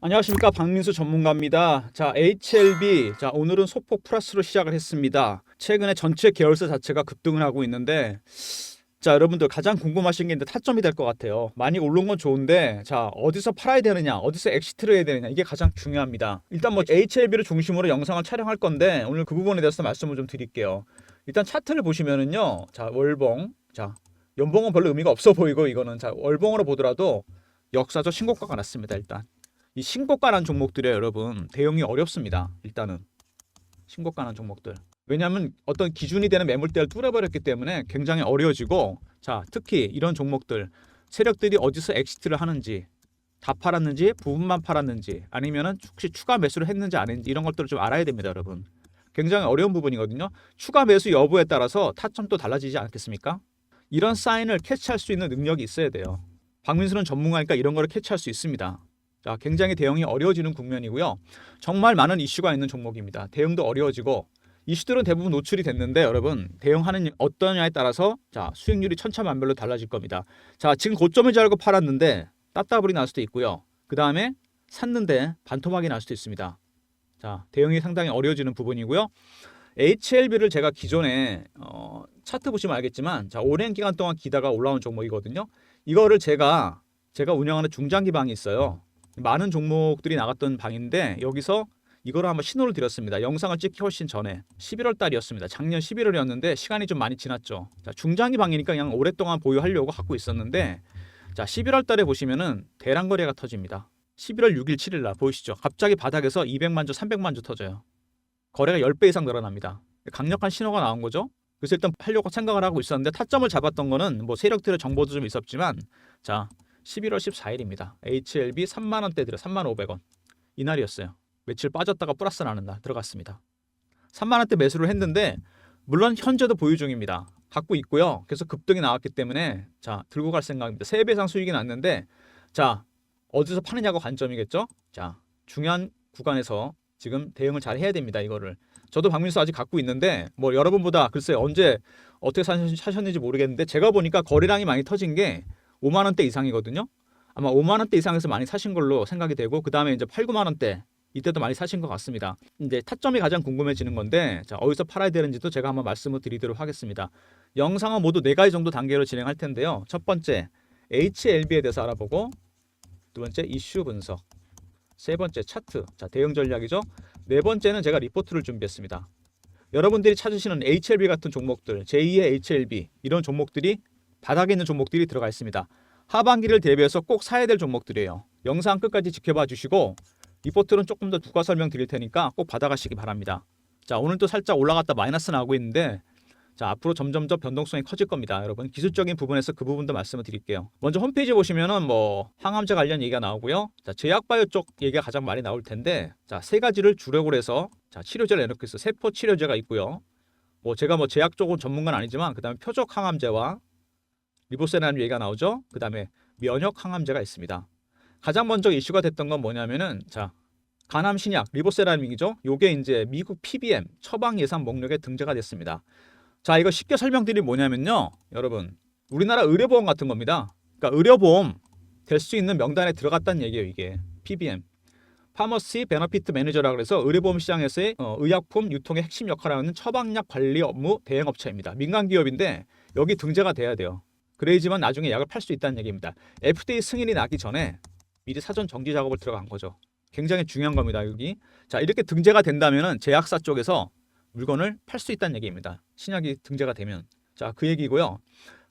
안녕하십니까, 박민수 전문가입니다. 자, HLB, 자, 오늘은 소폭 플러스로 시작을 했습니다. 최근에 전체 계열사 자체가 급등을 하고 있는데, 자, 여러분들 가장 궁금하신 게 있는데 타점이 될 것 같아요. 많이 오른 건 좋은데, 자, 어디서 팔아야 되느냐, 어디서 엑시트를 해야 되느냐, 이게 가장 중요합니다. 일단 뭐 HLB를 중심으로 영상을 촬영할 건데, 오늘 그 부분에 대해서 말씀을 좀 드릴게요. 일단 차트를 보시면은요, 자, 월봉, 자, 연봉은 별로 의미가 없어 보이고, 이거는 자, 월봉으로 보더라도 역사적 신고가가 났습니다. 일단 이 신고가란 종목들이에요, 여러분. 대응이 어렵습니다. 일단은 신고가란 종목들. 왜냐하면 어떤 기준이 되는 매물대를 뚫어버렸기 때문에 굉장히 어려워지고, 자, 특히 이런 종목들 세력들이 어디서 엑시트를 하는지, 다 팔았는지, 부분만 팔았는지, 아니면은 혹시 추가 매수를 했는지 안 했는지 이런 것들을 좀 알아야 됩니다, 여러분. 굉장히 어려운 부분이거든요. 추가 매수 여부에 따라서 타점도 달라지지 않겠습니까? 이런 사인을 캐치할 수 있는 능력이 있어야 돼요. 박민수는 전문가니까 이런 거를 캐치할 수 있습니다. 자, 굉장히 대응이 어려워지는 국면이고요. 정말 많은 이슈가 있는 종목입니다. 대응도 어려워지고 이슈들은 대부분 노출이 됐는데, 여러분, 대응하는 어떠냐에 따라서 자, 수익률이 천차만별로 달라질 겁니다. 자, 지금 고점을 잘 알고 팔았는데 따따블이 날 수도 있고요. 그 다음에 샀는데 반토막이 날 수도 있습니다. 자, 대응이 상당히 어려워지는 부분이고요. HLB를 제가 기존에 차트 보시면 알겠지만, 자, 오랜 기간 동안 기다가 올라온 종목이거든요. 이거를 제가 운영하는 중장기 방이 있어요. 많은 종목들이 나갔던 방인데 여기서 이거를 한번 신호를 드렸습니다. 영상을 찍기 훨씬 전에 11월 달이었습니다. 작년 11월이었는데 시간이 좀 많이 지났죠. 자, 중장기 방이니까 그냥 오랫동안 보유하려고 갖고 있었는데, 자, 11월 달에 보시면은 대량 거래가 터집니다. 11월 6일, 7일 날 보이시죠? 갑자기 바닥에서 200만 주, 300만 주 터져요. 거래가 10배 이상 늘어납니다. 강력한 신호가 나온 거죠. 그래서 일단 팔려고 생각을 하고 있었는데, 타점을 잡았던 거는 뭐 세력들의 정보도 좀 있었지만, 자, 11월 14일입니다. HLB 3만 원대 들어 3만 500원. 이날이었어요. 며칠 빠졌다가 플러스 나는 날 들어갔습니다. 3만 원대 매수를 했는데 물론 현재도 보유 중입니다. 갖고 있고요. 그래서 급등이 나왔기 때문에 자, 들고 갈 생각입니다. 3배 이상 수익이 났는데, 자, 어디서 파느냐가 관점이겠죠? 자, 중요한 구간에서 지금 대응을 잘 해야 됩니다. 이거를. 저도 박민수 아직 갖고 있는데 뭐 여러분보다 글쎄 언제 어떻게 사셨는지 모르겠는데, 제가 보니까 거래량이 많이 터진 게 5만 원대 이상이거든요. 아마 5만 원대 이상에서 많이 사신 걸로 생각이 되고, 그 다음에 이제 8, 9만 원대 이때도 많이 사신 것 같습니다. 이제 타점이 가장 궁금해지는 건데, 자, 어디서 팔아야 되는지도 제가 한번 말씀을 드리도록 하겠습니다. 영상은 모두 4가지 정도 단계로 진행할 텐데요. 첫 번째, HLB에 대해서 알아보고, 두 번째, 이슈 분석, 세 번째, 차트, 자, 대응 전략이죠. 네 번째는 제가 리포트를 준비했습니다. 여러분들이 찾으시는 HLB 같은 종목들, 제2의 HLB, 이런 종목들이 바닥에 있는 종목들이 들어가 있습니다. 하반기를 대비해서 꼭 사야 될 종목들이에요. 영상 끝까지 지켜봐 주시고, 리포트는 조금 더 추가 설명 드릴 테니까 꼭 받아가시기 바랍니다. 자, 오늘 또 살짝 올라갔다 마이너스 나오고 있는데, 자, 앞으로 점점 더 변동성이 커질 겁니다. 여러분, 기술적인 부분에서 그 부분도 말씀을 드릴게요. 먼저 홈페이지 보시면은 뭐 항암제 관련 얘기가 나오고요. 자, 제약바이오 쪽 얘기가 가장 많이 나올 텐데, 자, 3가지를 주력으로 해서 자, 치료제를 내놓고 있어. 세포 치료제가 있고요. 뭐 제가 뭐 제약 쪽은 전문가는 아니지만, 그다음에 표적 항암제와 리보세라는 얘기가 나오죠. 그 다음에 면역 항암제가 있습니다. 가장 먼저 이슈가 됐던 건 뭐냐면은, 자, 간암 신약 리보세라믹이죠. 요게 이제 미국 PBM 처방 예산 목록에 등재가 됐습니다. 자, 이거 쉽게 설명드리면 뭐냐면요, 여러분, 우리나라 의료보험 같은 겁니다. 그러니까 의료보험 될 수 있는 명단에 들어갔다는 얘기예요. 이게 PBM, 파머시 베너피트 매니저라 그래서 의료보험 시장에서의 의약품 유통의 핵심 역할을 하는 처방약 관리 업무 대행 업체입니다. 민간 기업인데 여기 등재가 돼야 돼요. 그래야지만 나중에 약을 팔 수 있다는 얘기입니다. FDA 승인이 나기 전에 미리 사전 정지 작업을 들어간 거죠. 굉장히 중요한 겁니다, 여기. 자, 이렇게 등재가 된다면은 제약사 쪽에서 물건을 팔 수 있다는 얘기입니다. 신약이 등재가 되면. 자, 그 얘기고요.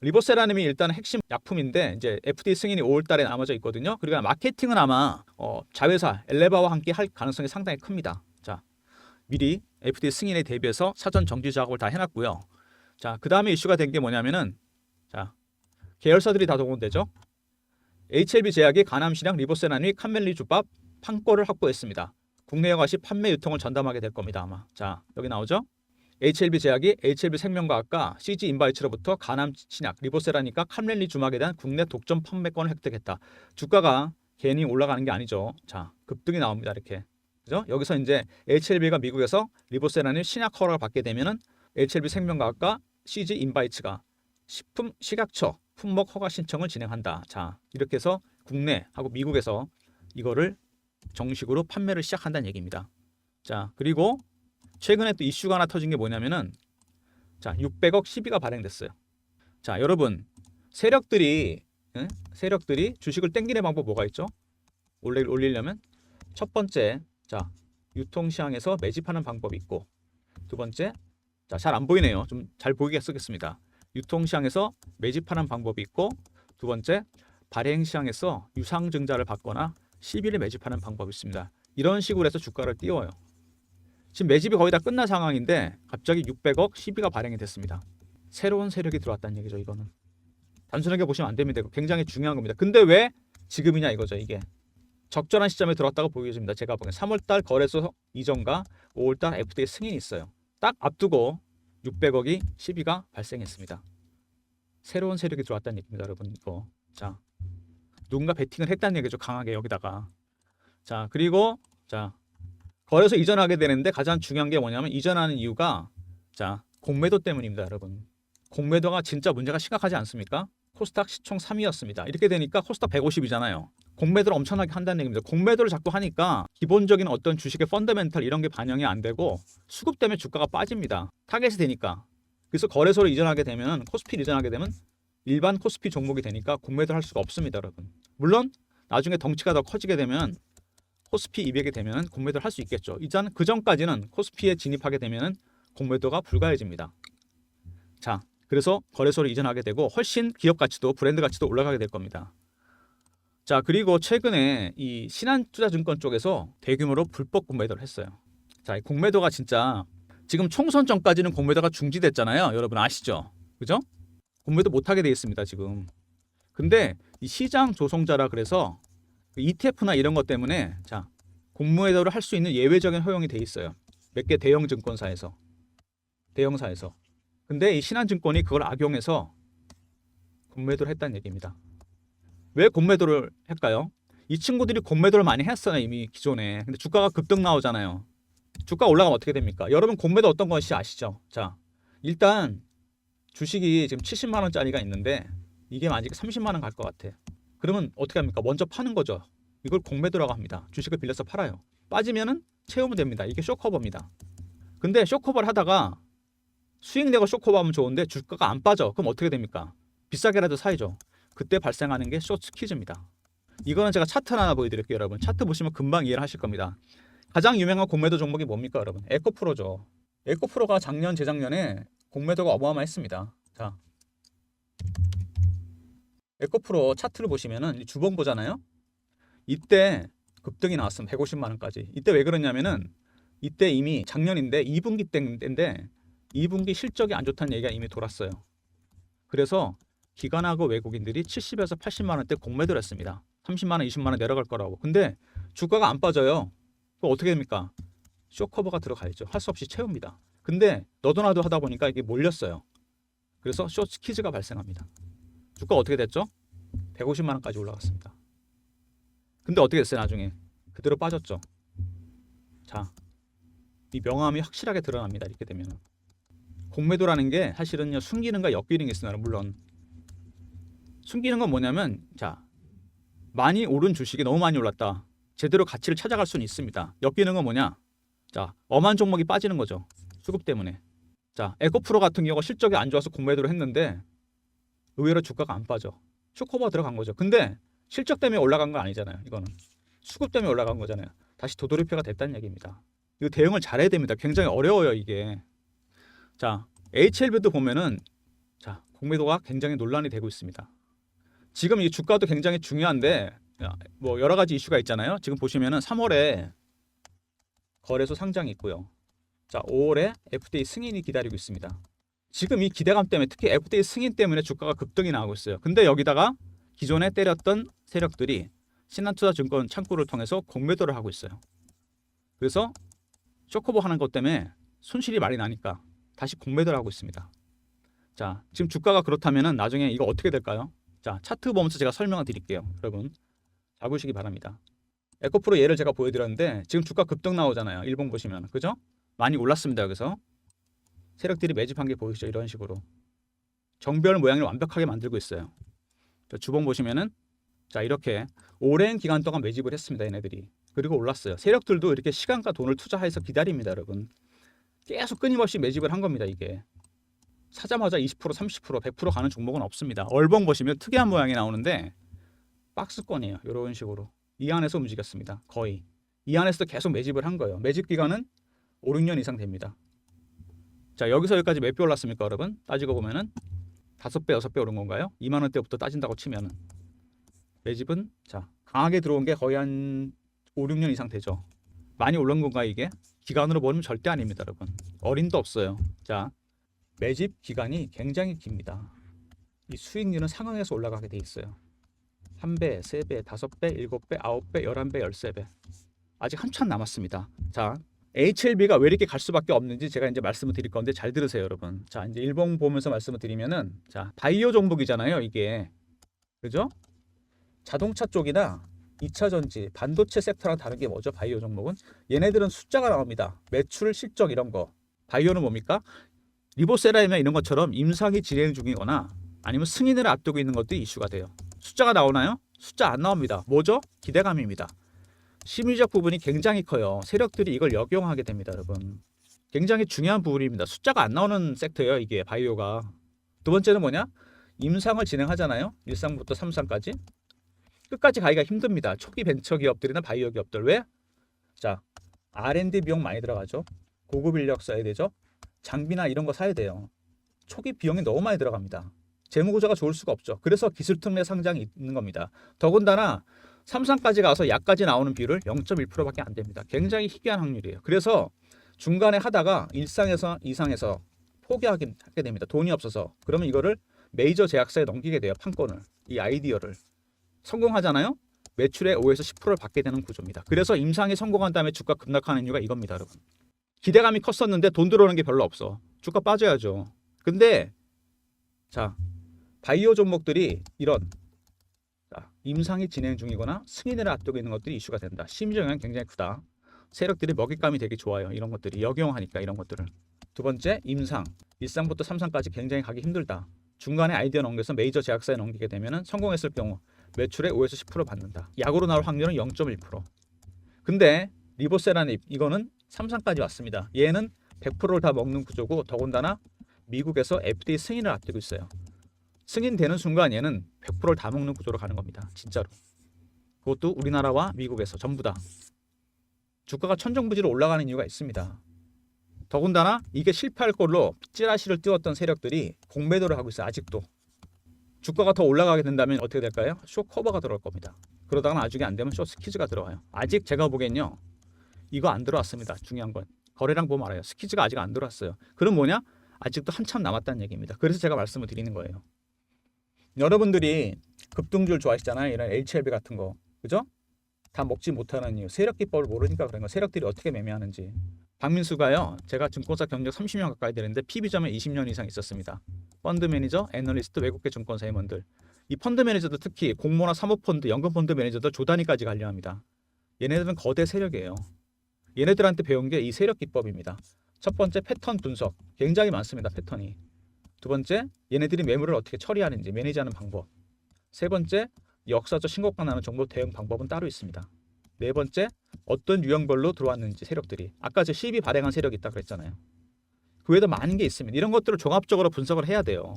리보세라님이 일단 핵심 약품인데 이제 FDA 승인이 5월 달에 남아져 있거든요. 그리고 마케팅은 아마 자회사 엘레바와 함께 할 가능성이 상당히 큽니다. 자, 미리 FDA 승인에 대비해서 사전 정지 작업을 다 해놨고요. 자, 그 다음에 이슈가 된 게 뭐냐면은, 자, 계열사들이 다 동원되죠. HLB 제약이 간암신약 리보세라닐 캄멜리 주밥 판권을 확보했습니다. 국내 여과시 판매 유통을 전담하게 될 겁니다, 아마. 자, 여기 나오죠. HLB 제약이 HLB 생명과학과 CG 인바이츠로부터 간암신약 리보세라닐과 캄렐리 주막에 대한 국내 독점 판매권을 획득했다. 주가가 괜히 올라가는 게 아니죠. 자, 급등이 나옵니다, 이렇게. 그죠? 여기서 이제 HLB가 미국에서 리보세라닐 신약 허락을 받게 되면은 HLB 생명과학과 CG 인바이츠가 식품 식약처 품목 허가 신청을 진행한다. 자, 이렇게 해서 국내하고 미국에서 이거를 정식으로 판매를 시작한다는 얘기입니다. 자, 그리고 최근에 또 이슈가 하나 터진 게 뭐냐면은 자, 600억 시비가 발행됐어요. 자, 여러분 세력들이 세력들이 주식을 땡기는 방법 뭐가 있죠? 올리려면 첫 번째, 자, 유통시장에서 매집하는 방법이 있고, 두 번째, 자, 잘 안 보이네요. 좀 잘 보이게 쓰겠습니다. 유통시장에서 매집하는 방법이 있고, 두 번째, 발행시장에서 유상증자를 받거나 시비를 매집하는 방법이 있습니다. 이런 식으로 해서 주가를 띄워요. 지금 매집이 거의 다 끝난 상황인데 갑자기 600억 시비가 발행이 됐습니다. 새로운 세력이 들어왔다는 얘기죠. 이거는 단순하게 보시면 안 됩니다. 이거 굉장히 중요한 겁니다. 근데 왜 지금이냐 이거죠. 이게 적절한 시점에 들어왔다고 보여집니다. 제가 보기엔 3월달 거래소 이전과 5월달 FTA 승인이 있어요. 딱 앞두고 600억이 시비가 발생했습니다. 새로운 세력이 들어왔다는 얘기입니다, 여러분. 이거 자, 누군가 베팅을 했다는 얘기죠. 강하게 여기다가. 자, 그리고 자, 거래소 이전하게 되는데 가장 중요한 게 뭐냐면 이전하는 이유가 자, 공매도 때문입니다, 여러분. 공매도가 진짜 문제가 심각하지 않습니까? 코스닥 시총 3위였습니다. 이렇게 되니까 코스닥 150이잖아요. 공매도를 엄청나게 한다는 얘기입니다. 공매도를 자꾸 하니까 기본적인 어떤 주식의 펀더멘탈 이런 게 반영이 안 되고 수급 때문에 주가가 빠집니다. 타겟이 되니까. 그래서 거래소를 이전하게 되면 코스피를 이전하게 되면 일반 코스피 종목이 되니까 공매도를 할 수가 없습니다, 여러분. 물론 나중에 덩치가 더 커지게 되면 코스피 200이 되면 공매도를 할 수 있겠죠. 이전 그 전까지는 코스피에 진입하게 되면 공매도가 불가해집니다. 자, 그래서 거래소를 이전하게 되고 훨씬 기업 가치도 브랜드 가치도 올라가게 될 겁니다. 자, 그리고 최근에 이 신한투자증권 쪽에서 대규모로 불법 공매도를 했어요. 자, 이 공매도가 진짜 지금 총선 전까지는 공매도가 중지됐잖아요. 여러분 아시죠? 그죠? 공매도 못하게 돼 있습니다, 지금. 근데 이 시장 조성자라 그래서 ETF나 이런 것 때문에 자, 공매도를 할 수 있는 예외적인 허용이 돼 있어요. 몇 개 대형 증권사에서. 대형사에서. 근데 이 신한증권이 그걸 악용해서 공매도를 했다는 얘기입니다. 왜 공매도를 할까요? 이 친구들이 공매도를 많이 했어요, 이미 기존에. 근데 주가가 급등 나오잖아요. 주가 올라가면 어떻게 됩니까? 여러분 공매도 어떤 것이 아시죠? 자, 일단 주식이 지금 70만 원짜리가 있는데 이게 만약에 30만 원 갈 것 같아. 그러면 어떻게 합니까? 먼저 파는 거죠. 이걸 공매도라고 합니다. 주식을 빌려서 팔아요. 빠지면은 채우면 됩니다. 이게 쇼커버입니다. 근데 쇼커버를 하다가 수익 내고 쇼커버하면 좋은데 주가가 안 빠져. 그럼 어떻게 됩니까? 비싸게라도 사야죠. 그때 발생하는 게 숏스퀴즈입니다. 이거는 제가 차트 하나 보여드릴게요, 여러분. 차트 보시면 금방 이해를 하실 겁니다. 가장 유명한 공매도 종목이 뭡니까, 여러분? 에코프로죠. 에코프로가 작년, 재작년에 공매도가 어마어마했습니다. 자, 에코프로 차트를 보시면은 주봉 보잖아요. 이때 급등이 나왔으면 150만 원까지. 이때 왜 그러냐면은 이때 이미 작년인데 2분기 때인데 2분기 실적이 안 좋다는 얘기가 이미 돌았어요. 그래서 기관하고 외국인들이 70에서 80만 원대 공매도를 했습니다. 30만 원, 20만 원 내려갈 거라고. 근데 주가가 안 빠져요. 그럼 어떻게 됩니까? 쇼커버가 들어가야죠. 할 수 없이 채웁니다. 근데 너도 나도 하다 보니까 이게 몰렸어요. 그래서 숏스퀴즈가 발생합니다. 주가 어떻게 됐죠? 150만 원까지 올라갔습니다. 근데 어떻게 됐어요? 나중에 그대로 빠졌죠. 자, 이 명암이 확실하게 드러납니다. 이렇게 되면 공매도라는 게 사실은요, 숨기는가 엿기는 게 있으나 물론 숨기는 건 뭐냐면 자, 많이 오른 주식이 너무 많이 올랐다. 제대로 가치를 찾아갈 수는 있습니다. 엿기는 건 뭐냐? 자, 엄한 종목이 빠지는 거죠. 수급 때문에. 자, 에코프로 같은 경우가 실적이 안 좋아서 공매도를 했는데 의외로 주가가 안 빠져. 쇼커버가 들어간 거죠. 근데 실적 때문에 올라간 건 아니잖아요. 이거는 수급 때문에 올라간 거잖아요. 다시 도돌이표가 됐다는 얘기입니다. 이거 대응을 잘해야 됩니다. 굉장히 어려워요, 이게. 자, HLB도 보면은 자, 공매도가 굉장히 논란이 되고 있습니다. 지금 이 주가도 굉장히 중요한데 뭐 여러 가지 이슈가 있잖아요. 지금 보시면은 3월에 거래소 상장이 있고요. 자, 5월에 FDA 승인이 기다리고 있습니다. 지금 이 기대감 때문에 특히 FDA 승인 때문에 주가가 급등이 나오고 있어요. 근데 여기다가 기존에 때렸던 세력들이 신한투자증권 창구를 통해서 공매도를 하고 있어요. 그래서 쇼커버 하는 것 때문에 손실이 많이 나니까 다시 공매도를 하고 있습니다. 자, 지금 주가가 그렇다면은 나중에 이거 어떻게 될까요? 자, 차트 보면서 제가 설명을 드릴게요. 여러분 잘 보시기 바랍니다. 에코프로 예를 제가 보여드렸는데 지금 주가 급등 나오잖아요. 일봉 보시면 그죠? 많이 올랐습니다. 여기서 세력들이 매집한 게 보이시죠? 이런 식으로 정별 모양을 완벽하게 만들고 있어요. 자, 주봉 보시면은 자, 이렇게 오랜 기간 동안 매집을 했습니다. 얘네들이. 그리고 올랐어요. 세력들도 이렇게 시간과 돈을 투자해서 기다립니다, 여러분. 계속 끊임없이 매집을 한 겁니다, 이게. 사자마자 20%, 30%, 100% 가는 종목은 없습니다. 얼벙 보시면 특이한 모양이 나오는데 박스권이에요. 이런 식으로. 이 안에서 움직였습니다. 거의. 이 안에서도 계속 매집을 한 거예요. 매집 기간은 5, 6년 이상 됩니다. 자, 여기서 여기까지 몇 배 올랐습니까, 여러분? 따지고 보면은 5배, 6배 오른 건가요? 2만 원대부터 따진다고 치면은. 매집은 자, 강하게 들어온 게 거의 한 5, 6년 이상 되죠. 많이 오른 건가 이게? 기간으로 보면 절대 아닙니다, 여러분. 어림도 없어요. 자, 매집 기간이 굉장히 깁니다. 이 수익률은 상황에서 올라가게 돼 있어요. 1배, 3배, 5배, 7배, 9배, 11배, 13배. 아직 한참 남았습니다. 자, HLB가 왜 이렇게 갈 수밖에 없는지 제가 이제 말씀을 드릴 건데 잘 들으세요, 여러분. 자, 이제 일봉 보면서 말씀을 드리면은 자, 바이오 종목이잖아요, 이게. 그죠? 자동차 쪽이나 2차 전지, 반도체 섹터랑 다른 게 뭐죠? 바이오 종목은 얘네들은 숫자가 나옵니다. 매출, 실적 이런 거. 바이오는 뭡니까? 리보세라임이나 이런 것처럼 임상이 진행 중이거나 아니면 승인을 앞두고 있는 것들이 이슈가 돼요. 숫자가 나오나요? 숫자 안 나옵니다. 뭐죠? 기대감입니다. 심리적 부분이 굉장히 커요. 세력들이 이걸 역용하게 됩니다, 여러분. 굉장히 중요한 부분입니다. 숫자가 안 나오는 섹터예요, 이게 바이오가. 두 번째는 뭐냐? 임상을 진행하잖아요. 1상부터 3상까지. 끝까지 가기가 힘듭니다. 초기 벤처 기업들이나 바이오 기업들. 왜? 자, R&D 비용 많이 들어가죠. 고급 인력 써야 되죠. 장비나 이런 거 사야 돼요. 초기 비용이 너무 많이 들어갑니다. 재무구조가 좋을 수가 없죠. 그래서 기술특례 상장이 있는 겁니다. 더군다나 3상까지 가서 약까지 나오는 비율을 0.1%밖에 안 됩니다. 굉장히 희귀한 확률이에요. 그래서 중간에 하다가 1상에서 2상에서 포기하게 됩니다. 돈이 없어서. 그러면 이거를 메이저 제약사에 넘기게 돼요. 판권을. 이 아이디어를. 성공하잖아요. 매출의 5에서 10%를 받게 되는 구조입니다. 그래서 임상이 성공한 다음에 주가 급락하는 이유가 이겁니다, 여러분. 기대감이 컸었는데 돈 들어오는 게 별로 없어. 주가 빠져야죠. 근데 자, 바이오 종목들이 이런 임상이 진행 중이거나 승인을 앞두고 있는 것들이 이슈가 된다. 심리적 영향이 굉장히 크다. 세력들이 먹잇감이 되게 좋아요. 이런 것들이 역용하니까 이런 것들을. 두 번째, 임상. 1상부터 3상까지 굉장히 가기 힘들다. 중간에 아이디어 넘겨서 메이저 제약사에 넘기게 되면 성공했을 경우 매출의 5에서 10% 받는다. 약으로 나올 확률은 0.1%. 근데 리보세라닙 이거는 3상까지 왔습니다. 얘는 100%를 다 먹는 구조고 더군다나 미국에서 FDA 승인을 앞두고 있어요. 승인되는 순간 얘는 100%를 다 먹는 구조로 가는 겁니다. 진짜로. 그것도 우리나라와 미국에서 전부 다. 주가가 천정부지로 올라가는 이유가 있습니다. 더군다나 이게 실패할 걸로 찌라시를 띄웠던 세력들이 공매도를 하고 있어요. 아직도. 주가가 더 올라가게 된다면 어떻게 될까요? 숏 커버가 들어올 겁니다. 그러다가 나중에 안 되면 숏 스퀴즈가 들어와요. 아직 제가 보기엔요. 이거 안 들어왔습니다. 중요한 건. 거래량 보면 알아요. 스퀴즈가 아직 안 들어왔어요. 그럼 뭐냐? 아직도 한참 남았다는 얘기입니다. 그래서 제가 말씀을 드리는 거예요. 여러분들이 급등주를 좋아하시잖아요. 이런 HLB 같은 거. 그죠? 다 먹지 못하는 이유. 세력 기법을 모르니까 그런 거. 세력들이 어떻게 매매하는지. 박민수가요. 제가 증권사 경력 30년 가까이 되는데 PB점에 20년 이상 있었습니다. 펀드 매니저, 애널리스트, 외국계 증권사 임원들. 이 펀드 매니저도 특히 공모나 사모펀드, 연금펀드 매니저들 조단위까지 관리합니다. 얘네들은 거대 세력이에요. 얘네들한테 배운 게 이 세력 기법입니다. 첫 번째 패턴 분석. 굉장히 많습니다. 패턴이. 두 번째, 얘네들이 매물을 어떻게 처리하는지 매니지하는 방법. 세 번째, 역사적 신고가 나는 정보 대응 방법은 따로 있습니다. 네 번째, 어떤 유형별로 들어왔는지 세력들이. 아까 제 CB 발행한 세력이 있다고 그랬잖아요. 그 외에도 많은 게 있습니다. 이런 것들을 종합적으로 분석을 해야 돼요.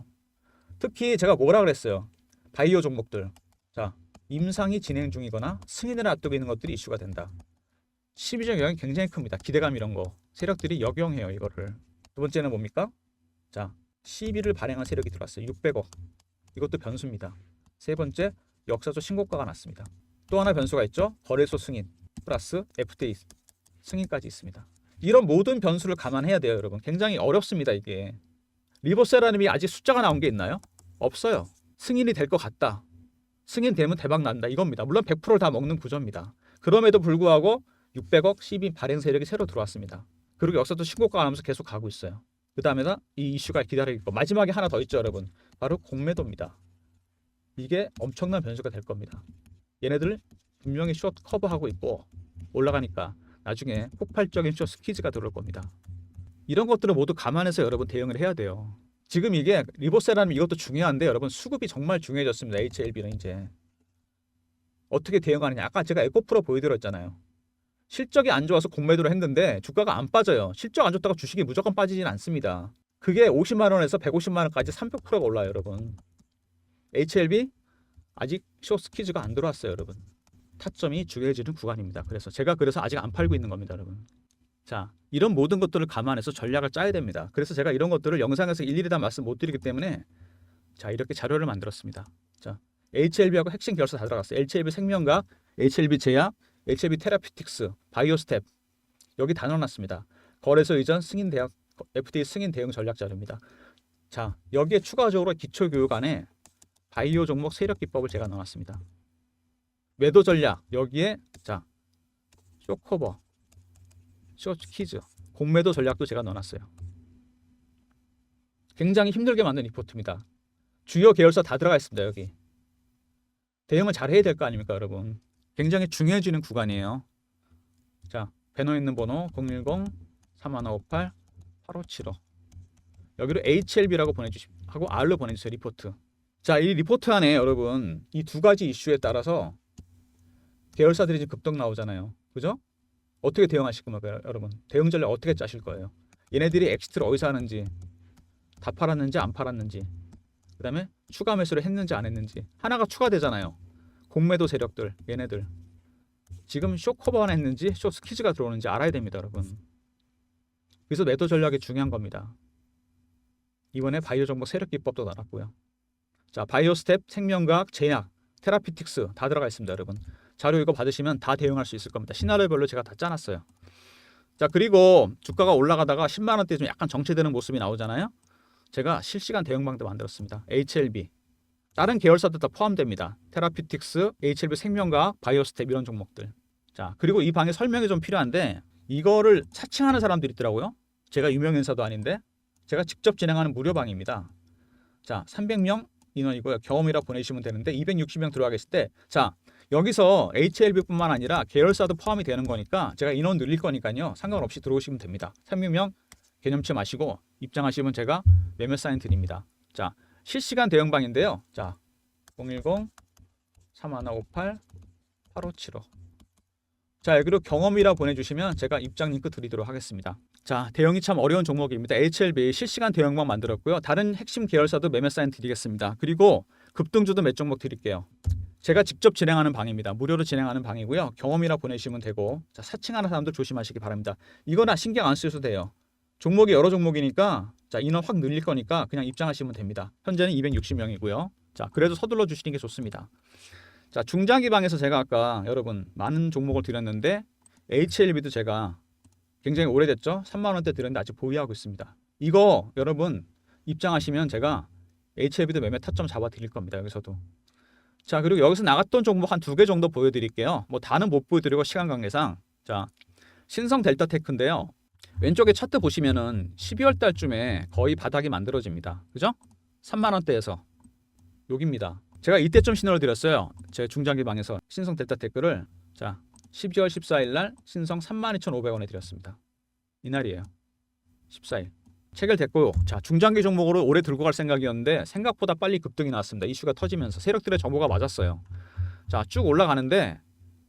특히 제가 뭐라 그랬어요? 바이오 종목들. 자, 임상이 진행 중이거나 승인을 앞두고 있는 것들이 이슈가 된다. 심리적 영향이 굉장히 큽니다. 기대감 이런 거. 세력들이 역용해요, 이거를. 두 번째는 뭡니까? 자, CB를 발행한 세력이 들어왔어요. 600억. 이것도 변수입니다. 세 번째, 역사적 신고가가 났습니다. 또 하나 변수가 있죠. 거래소 승인 플러스 FDA 승인까지 있습니다. 이런 모든 변수를 감안해야 돼요, 여러분. 굉장히 어렵습니다, 이게. 리보세라님이 아직 숫자가 나온 게 있나요? 없어요. 승인이 될 것 같다. 승인되면 대박 난다. 이겁니다. 물론 100%를 다 먹는 구조입니다. 그럼에도 불구하고 600억 CB 발행 세력이 새로 들어왔습니다. 그리고 역사도 신고가가 나면서 계속 가고 있어요. 그 다음에다 이 이슈가 기다리고 있고 마지막에 하나 더 있죠, 여러분. 바로 공매도입니다. 이게 엄청난 변수가 될 겁니다. 얘네들 분명히 숏 커버하고 있고 올라가니까 나중에 폭발적인 숏 스퀴즈가 들어올 겁니다. 이런 것들을 모두 감안해서 여러분 대응을 해야 돼요. 지금 이게 리보세라는 이것도 중요한데 여러분 수급이 정말 중요해졌습니다. HLB는 이제 어떻게 대응하느냐. 아까 제가 에코프로 보여드렸잖아요. 실적이 안 좋아서 공매도를 했는데 주가가 안 빠져요. 실적 안 좋다고 주식이 무조건 빠지진 않습니다. 그게 50만 원에서 150만 원까지 300%가 올라요, 여러분. HLB 아직 숏스퀴즈가 안 들어왔어요, 여러분. 타점이 중요해지는 구간입니다. 그래서 아직 안 팔고 있는 겁니다, 여러분. 자, 이런 모든 것들을 감안해서 전략을 짜야 됩니다. 그래서 제가 이런 것들을 영상에서 일일이 다 말씀 못 드리기 때문에 자, 이렇게 자료를 만들었습니다. 자, HLB하고 핵심 결사 다 들어갔어요. HLB 생명과학, HLB 제약, HLB 테라피틱스, 바이오스텝 여기 다 넣어놨습니다. 거래소 이전 승인 대학 FDA 승인 대응 전략 자료입니다. 자, 여기에 추가적으로 기초교육 안에 바이오 종목 세력 기법을 제가 넣어놨습니다. 매도 전략 여기에 자 쇼커버, 숏퀴즈, 공매도 전략도 제가 넣어놨어요. 굉장히 힘들게 만든 리포트입니다. 주요 계열사 다 들어가 있습니다. 여기 대응을 잘 해야 될 거 아닙니까, 여러분? 굉장히 중요해지는 구간이에요. 자, 배너 있는 번호 010-3158-8575 여기로 HLB라고 하고 R로 보내주세요. 리포트. 자, 이 리포트 안에 여러분 이 두 가지 이슈에 따라서 계열사들이 지금 급등 나오잖아요. 그죠? 어떻게 대응하실 겁니까, 여러분? 대응 전략 어떻게 짜실 거예요? 얘네들이 엑시트를 어디서 하는지, 다 팔았는지 안 팔았는지, 그 다음에 추가 매수를 했는지 안 했는지. 하나가 추가되잖아요. 공매도 세력들, 얘네들 지금 숏 커버만 했는지 숏 스퀴즈가 들어오는지 알아야 됩니다, 여러분. 그래서 매도 전략이 중요한 겁니다. 이번에 바이오 정보 세력 기법도 나왔고요. 자, 바이오스텝, 생명과학, 제약, 테라피틱스 다 들어가 있습니다, 여러분. 자료 이거 받으시면 다 대응할 수 있을 겁니다. 시나리오별로 제가 다 짜놨어요. 자, 그리고 주가가 올라가다가 10만 원대 좀 약간 정체되는 모습이 나오잖아요. 제가 실시간 대응방도 만들었습니다. HLB 다른 계열사도 다 포함됩니다. 테라피틱스, HLB 생명과학, 바이오스텝 이런 종목들. 자, 그리고 이 방에 설명이 좀 필요한데 이거를 사칭하는 사람들이 있더라고요. 제가 유명 인사도 아닌데 제가 직접 진행하는 무료 방입니다. 자, 300명 인원이고요. 경험이라 보내시면 되는데 260명 들어와 계실 때 자, 여기서 HLB뿐만 아니라 계열사도 포함이 되는 거니까 제가 인원 늘릴 거니까요. 상관없이 들어오시면 됩니다. 300명 개념치 마시고 입장하시면 제가 매매 사인 드립니다. 자, 실시간 대응방인데요. 자, 010-3158-8575 자, 여기로 경험이라 보내주시면 제가 입장 링크 드리도록 하겠습니다. 자, 대응이 참 어려운 종목입니다. HLB 실시간 대응방 만들었고요. 다른 핵심 계열사도 매매 사인 드리겠습니다. 그리고 급등주도 몇 종목 드릴게요. 제가 직접 진행하는 방입니다. 무료로 진행하는 방이고요. 경험이라 보내시면 되고 자, 사칭하는 사람들 조심하시기 바랍니다. 이거나 신경 안 쓰셔도 돼요. 종목이 여러 종목이니까 자, 인원 확 늘릴 거니까 그냥 입장하시면 됩니다. 현재는 260명이고요. 자, 그래도 서둘러 주시는 게 좋습니다. 자, 중장기 방에서 제가 아까 여러분 많은 종목을 드렸는데 HLB도 제가 굉장히 오래됐죠. 3만 원대 드렸는데 아직 보유하고 있습니다. 이거 여러분 입장하시면 제가 HLB도 매매 타점 잡아 드릴 겁니다. 여기서도. 자, 그리고 여기서 나갔던 종목 한 2개 정도 보여드릴게요. 뭐 다는 못 보여드리고 시간 관계상. 자, 신성 델타테크인데요. 왼쪽에 차트 보시면은 12월 달쯤에 거의 바닥이 만들어집니다. 그죠? 3만 원대에서 여기입니다. 제가 이때쯤 신호를 드렸어요. 제 중장기 방에서 신성 델타테크를 자, 12월 14일 날 신성 32,500원에 드렸습니다. 이날이에요. 14일. 체결됐고요. 자, 중장기 종목으로 오래 들고 갈 생각이었는데 생각보다 빨리 급등이 나왔습니다. 이슈가 터지면서 세력들의 정보가 맞았어요. 자, 쭉 올라가는데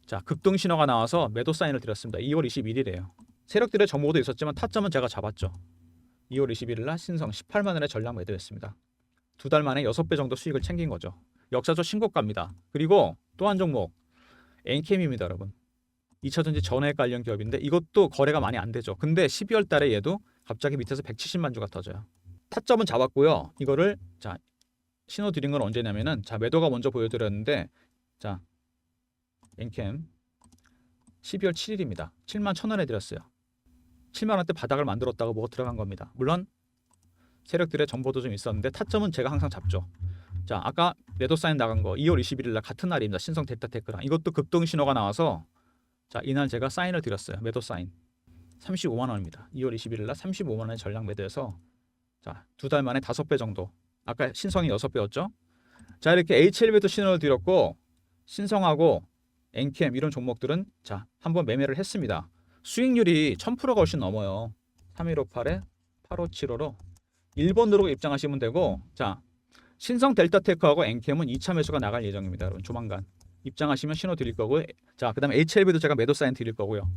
자, 급등 신호가 나와서 매도 사인을 드렸습니다. 2월 21일이에요. 세력들의 정보도 있었지만 타점은 제가 잡았죠. 2월 21일 날 신성 18만 원에 전량 매도했습니다. 2달 만에 6배 정도 수익을 챙긴 거죠. 역사적 신고가입니다. 그리고 또 한 종목 엔캠입니다, 여러분. 2차전지 전해액 관련 기업인데 이것도 거래가 많이 안 되죠. 근데 12월 달에 얘도 갑자기 밑에서 170만 주가 터져요. 타점은 잡았고요. 이거를 자, 신호 드린 건 언제냐면은 자, 매도가 먼저 보여드렸는데 자, 엔캠 12월 7일입니다. 7만 1,000원에 드렸어요. 7만 원대 바닥을 만들었다고 뭐가 들어간 겁니다. 물론 세력들의 정보도 좀 있었는데 타점은 제가 항상 잡죠. 자, 아까 매도 사인 나간 거 2월 21일 날 같은 날입니다. 신성 델타테크랑 이것도 급등 신호가 나와서 자, 이날 제가 사인을 드렸어요. 매도 사인 35만 원입니다. 2월 21일 날 35만 원에 전량 매도해서 자, 2달 만에 5배 정도. 아까 신성이 6배였죠. 자, 이렇게 HLB도 신호를 드렸고 신성하고 엔캠 이런 종목들은 자, 한번 매매를 했습니다. 수익률이 1000%가 훨씬 넘어요. 3158에 8575로 1번으로 입장하시면 되고 자, 신성 델타테크하고 엔캠은 2차 매수가 나갈 예정입니다. 여러분 조만간 입장하시면 신호 드릴 거고 자, 그다음에 HLB도 제가 매도 사인 드릴 거고요.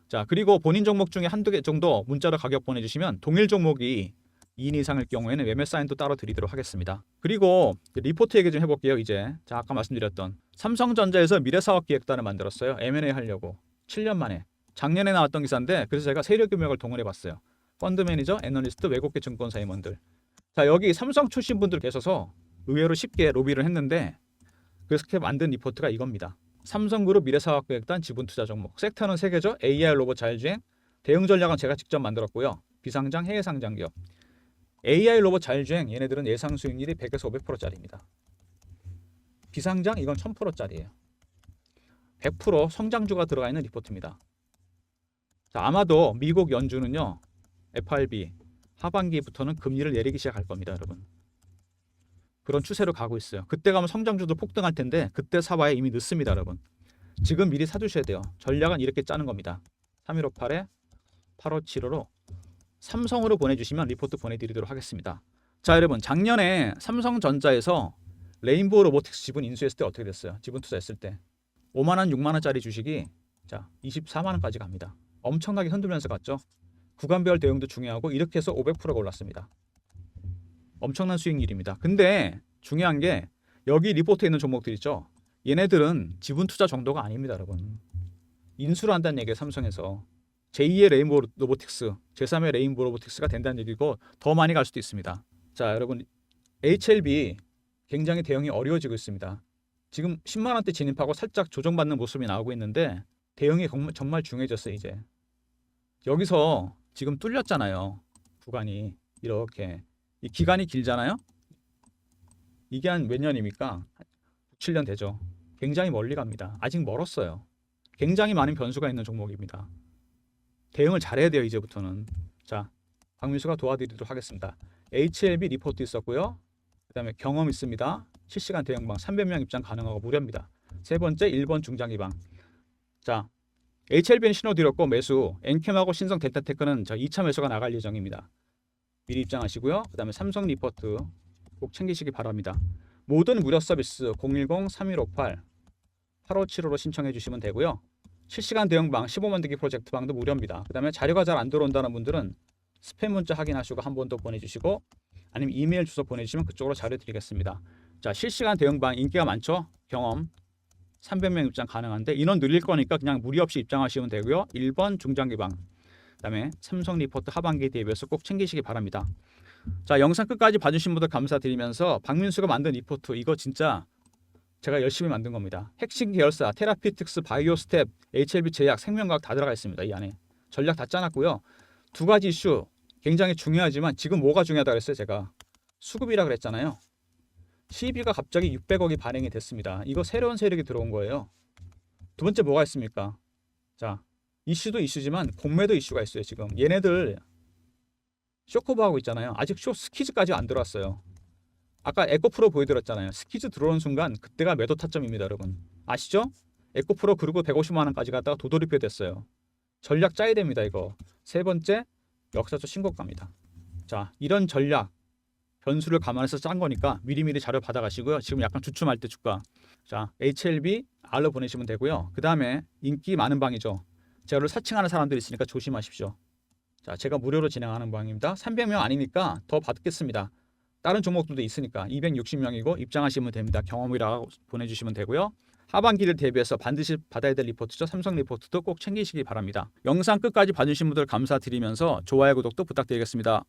자, 그리고 본인 종목 중에 한두 개 정도 문자로 가격 보내주시면 동일 종목이 2인 이상일 경우에는 매매 사인도 따로 드리도록 하겠습니다. 그리고 리포트 얘기 좀 해볼게요. 이제 자, 아까 말씀드렸던 삼성전자에서 미래사업기획단을 만들었어요. M&A 하려고 7년 만에. 작년에 나왔던 기사인데 그래서 제가 세력금융을 동원해봤어요. 펀드 매니저, 애널리스트, 외국계 증권사 임원들. 자, 여기 삼성 출신 분들 계셔서 의외로 쉽게 로비를 했는데 그래서 만든 리포트가 이겁니다. 삼성그룹 미래사업기획단 지분투자 종목. 섹터는 세 개죠. AI 로봇 자율주행. 대응 전략은 제가 직접 만들었고요. 비상장, 해외 상장 기업. AI 로봇 자율주행 얘네들은 예상 수익률이 100에서 500%짜리입니다. 비상장 이건 1000%짜리예요. 100% 성장주가 들어가 있는 리포트입니다. 자, 아마도 미국 연준은요. FRB 하반기부터는 금리를 내리기 시작할 겁니다, 여러분. 그런 추세로 가고 있어요. 그때 가면 성장주도 폭등할 텐데 그때 사봐야 이미 늦습니다, 여러분. 지금 미리 사두셔야 돼요. 전략은 이렇게 짜는 겁니다. 3158에 8575로 삼성으로 보내주시면 리포트 보내드리도록 하겠습니다. 자, 여러분 작년에 삼성전자에서 레인보우 로보틱스 지분 인수했을 때 어떻게 됐어요? 지분 투자했을 때 5만원, 6만원짜리 주식이 자 24만원까지 갑니다. 엄청나게 흔들면서 갔죠. 구간별 대응도 중요하고 이렇게 해서 500%가 올랐습니다. 엄청난 수익률입니다. 근데 중요한 게 여기 리포트에 있는 종목들 있죠. 얘네들은 지분 투자 정도가 아닙니다, 여러분. 인수를 한다는 얘기예요, 삼성에서. 제2의 레인보우 로보틱스, 제3의 레인보우 로보틱스가 된다는 얘기고 더 많이 갈 수도 있습니다. 자, 여러분 HLB 굉장히 대응이 어려워지고 있습니다. 지금 10만 원대 진입하고 살짝 조정받는 모습이 나오고 있는데 대응이 정말 중요해졌어요, 이제. 여기서 지금 뚫렸잖아요. 구간이 이렇게. 이 기간이 길잖아요. 이게 한 몇 년입니까? 7년 되죠. 굉장히 멀리 갑니다. 아직 멀었어요. 굉장히 많은 변수가 있는 종목입니다. 대응을 잘해야 돼요, 이제부터는. 자, 박민수가 도와드리도록 하겠습니다. HLB 리포트 있었고요. 그 다음에 경험 있습니다. 실시간 대응방 300명 입장 가능하고 무료입니다. 세 번째 1번 중장기방. 자, HLB는 신호 드렸고 매수, 엔캠하고 신성 델타테크는 2차 매수가 나갈 예정입니다. 미리 입장하시고요. 그 다음에 삼성 리포트 꼭 챙기시기 바랍니다. 모든 무료 서비스 010-3158-8575로 신청해 주시면 되고요. 실시간 대응방 15만 대기 프로젝트 방도 무료입니다. 그 다음에 자료가 잘 안 들어온다는 분들은 스팸 문자 확인하시고 한 번 더 보내주시고 아니면 이메일 주소 보내주시면 그쪽으로 자료 드리겠습니다. 자, 실시간 대응방 인기가 많죠. 경험 300명 입장 가능한데 인원 늘릴 거니까 그냥 무리 없이 입장하시면 되고요. 1번 중장기방 그다음에 삼성 리포트 하반기 대비해서 꼭 챙기시기 바랍니다. 자, 영상 끝까지 봐주신 분들 감사드리면서 박민수가 만든 리포트 이거 진짜 제가 열심히 만든 겁니다. 핵심 계열사 테라피틱스, 바이오스텝, HLB 제약, 생명과학 다 들어가 있습니다. 이 안에 전략 다 짜놨고요. 두 가지 이슈 굉장히 중요하지만 지금 뭐가 중요하다 그랬어요? 제가 수급이라 그랬잖아요. CB가 갑자기 600억이 발행이 됐습니다. 이거 새로운 세력이 들어온 거예요. 두 번째 뭐가 있습니까? 자, 이슈도 이슈지만 공매도 이슈가 있어요. 지금 얘네들 쇼커버 하고 있잖아요. 아직 스키즈까지 안 들어왔어요. 아까 에코프로 보여드렸잖아요. 스키즈 들어오는 순간 그때가 매도 타점입니다, 여러분. 아시죠? 에코프로 그리고 150만 원까지 갔다가 도돌이표 됐어요. 전략 짜야 됩니다, 이거. 세 번째 역사적 신고가입니다. 자, 이런 전략 변수를 감안해서 짠 거니까 미리미리 자료 받아가시고요. 지금 약간 주춤할 때 주가. 자, HLB R로 보내시면 되고요. 그 다음에 인기 많은 방이죠. 제가를 사칭하는 사람들이 있으니까 조심하십시오. 자, 제가 무료로 진행하는 방입니다. 300명 아니니까 더 받겠습니다. 다른 종목들도 있으니까 260명이고 입장하시면 됩니다. 경험이라고 보내주시면 되고요. 하반기를 대비해서 반드시 받아야 될 리포트죠. 삼성 리포트도 꼭 챙기시기 바랍니다. 영상 끝까지 봐주신 분들 감사드리면서 좋아요, 구독도 부탁드리겠습니다.